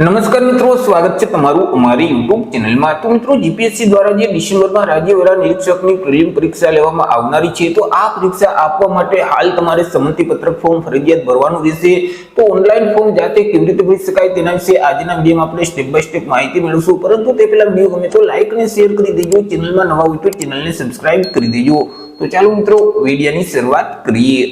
નમસ્કાર મિત્રો, સ્વાગત છે તમારું અમારી YouTube ચેનલમાં। તો મિત્રો, જીપીએસસી દ્વારા જે ડિસેમ્બરમાં રાજ્ય વેરા નિરીક્ષકની પ્રિલિમ પરીક્ષા લેવામાં આવનારી છે, તો આ પરીક્ષા આપવા માટે હાલ તમારે સંમતિ પત્રક ફોર્મ ફરજિયાત ભરવાનું રહેશે। તો ઓનલાઈન ફોર્મ જાતે કેવી રીતે ભરી શકાય તેના વિશે આજના વિડીયોમાં આપણે સ્ટેપ બાય સ્ટેપ માહિતી મેળવશું। પરંતુ તે પહેલા વિડીયો ગમે તો લાઈક અને શેર કરી દેજો, ચેનલમાં નવા હોય તો ચેનલને સબસ્ક્રાઇબ કરી દેજો। તો ચાલો મિત્રો, વિડીયોની શરૂઆત કરીએ।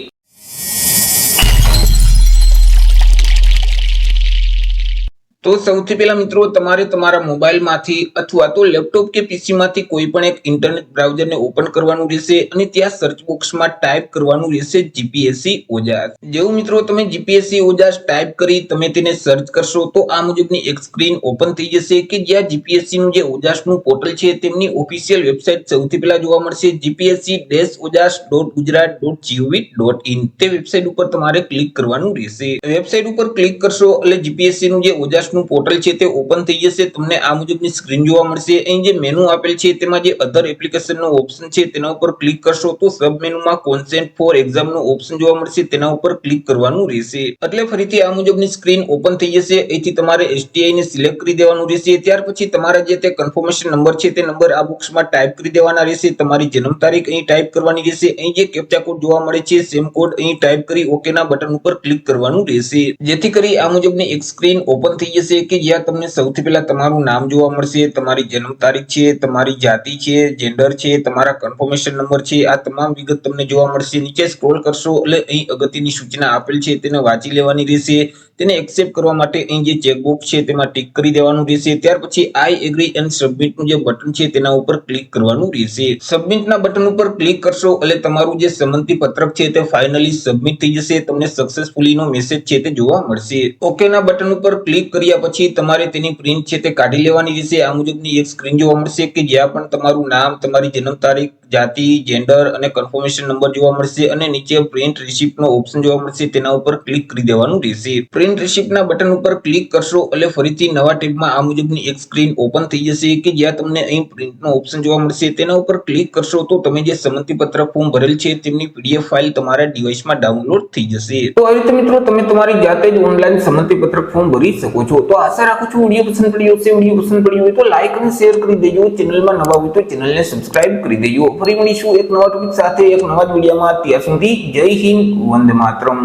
તો સૌથી પહેલા મિત્રો, તમારે તમારા મોબાઈલમાંથી અથવા તો લેપટોપ કે પીસી માંથી કોઈ પણ એક ઇન્ટરનેટ બ્રાઉઝરને ઓપન કરવાનું રહેશે અને ત્યાં સર્ચ બોક્સમાં ટાઈપ કરવાનું રહેશે જીપીએસસી ઓજાસ। જેવું મિત્રો તમે જીપીએસસી ઓજાસ ટાઈપ કરી તમે તેને સર્ચ કરશો તો આ મુજબની એક સ્ક્રીન ઓપન થઈ જશે કે જ્યાં જીપીએસસી નું જે ઓજાસનું પોર્ટલ છે તેમની ઓફિશિયલ વેબસાઇટ સૌથી પહેલા જોવા મળશે, gpsc-ojas.gujarat.gov.in। તે વેબસાઇટ ઉપર તમારે ક્લિક કરવાનું રહેશે। વેબસાઇટ ઉપર ક્લિક કરશો એટલે જીપીએસસી નું જે ઓજાસ પોર્ટલ છે તે ઓપન થઈ જશે। તમને આ મુજબની સ્ક્રીન જોવા મળશે। અહીં જે મેનુ આપેલ છે તેમાં જે અધર એપ્લિકેશન નો ઓપ્શન છે તેના ઉપર ક્લિક કરશો તો સબ મેનુમાં કોન્સેન્ટ ફોર એક્ઝામ નો ઓપ્શન જોવા મળશે, તેના ઉપર ક્લિક કરવાનું રહેશે। એટલે ફરીથી આ મુજબની સ્ક્રીન ઓપન થઈ જશે। અહીંથી તમારે એસટીઆઈ ને સિલેક્ટ કરી દેવાનું રહેશે। ત્યાર પછી તમારા જે તે કન્ફર્મેશન નંબર છે તે નંબર આ બોક્સમાં ટાઈપ કરી દેવાના રહેશે। તમારી જન્મ તારીખ અહીં ટાઈપ કરવાની રહેશે। અહીં જે કેપ્ચા કોડ જોવા મળે છે સેમ કોડ અહીં ટાઈપ કરી ઓકે ના બટન ઉપર ક્લિક કરવાનું રહેશે, જેથી કરી આ મુજબની એક સ્ક્રીન ઓપન થઈ જશે કે જ્યાં તમને સૌથી પહેલા તમારું નામ જોવા મળશે, તમારી જન્મ તારીખ છે, તમારી જાતિ છે, જેન્ડર છે, તમારા કન્ફર્મેશન નંબર છે, આ તમામ વિગત તમને જોવા મળશે। નીચે સ્ક્રોલ કરશો એટલે અહીં અગત્યની સૂચના આપેલ છે તેને વાંચી લેવાની રહેશે। તેને એક્સેપ્ટ કરવા માટે અહીં જે ચેકબોક્સ છે તેમાં ટિક કરી દેવાનું રહેશે। ત્યાર પછી આઈ એગ્રી એન્ડ સબમિટ નું જે બટન છે તેના ઉપર ક્લિક કરવાનું રહેશે। સબમિટ ના બટન ઉપર ક્લિક કરશો એટલે તમારું જે સંમતિ પત્રક છે તે ફાઇનલી સબમિટ થઈ જશે। તમને સક્સેસફુલી નો મેસેજ છે તે જોવા મળશે। ઓકે ના બટન ઉપર ક્લિક કર્યા પછી તમારે તેની પ્રિન્ટ છે તે કાઢી લેવાની રહેશે। આ મુજબની એક સ્ક્રીન જોવા મળશે કે જ્યાં પણ તમારું નામ, તમારી જન્મ તારીખ, જાતિ, જેન્ડર અને કન્ફર્મેશન નંબર જોવા મળશે અને નીચે પ્રિન્ટ રિસિપ્ટ નો ઓપ્શન જોવા મળશે, તેના ઉપર ક્લિક કરી દેવાનું રહેશે। પ્રિન્ટ રિસિપ્ટ ના બટન ઉપર ક્લિક કરશો એટલે ફરીથી નવા ટેબમાં આ મુજબની એક સ્ક્રીન ઓપન થઈ જશે કે જ્યાં તમને અહીં પ્રિન્ટ નો ઓપ્શન જોવા મળશે, તેના ઉપર ક્લિક કરશો તો તમે જે સંમતિ પત્રક ફોર્મ ભરેલ છે તેમની પીડીએફ ફાઇલ તમારા ડિવાઇસમાં ડાઉનલોડ થઈ જશે। તો આવી રીતે મિત્રો તમે તમારી જાતે જ ઓનલાઈન સંમતિ પત્રક ફોર્મ ભરી શકો છો। તો આશા રાખું છું વિડીયો પસંદ પડ્યો હશે। વિડીયો પસંદ પડ્યો હોય તો લાઈક અને શેર કરી દેજો, ચેનલમાં નવા હોય તો ચેનલને સબસ્ક્રાઇબ કરી દેજો। ફરી મળીશું એક નવા ટોપિક સાથે એક નવા વિડીયોમાં। ત્યાં સુધી જય હિન્દ, વંદે માતરમ।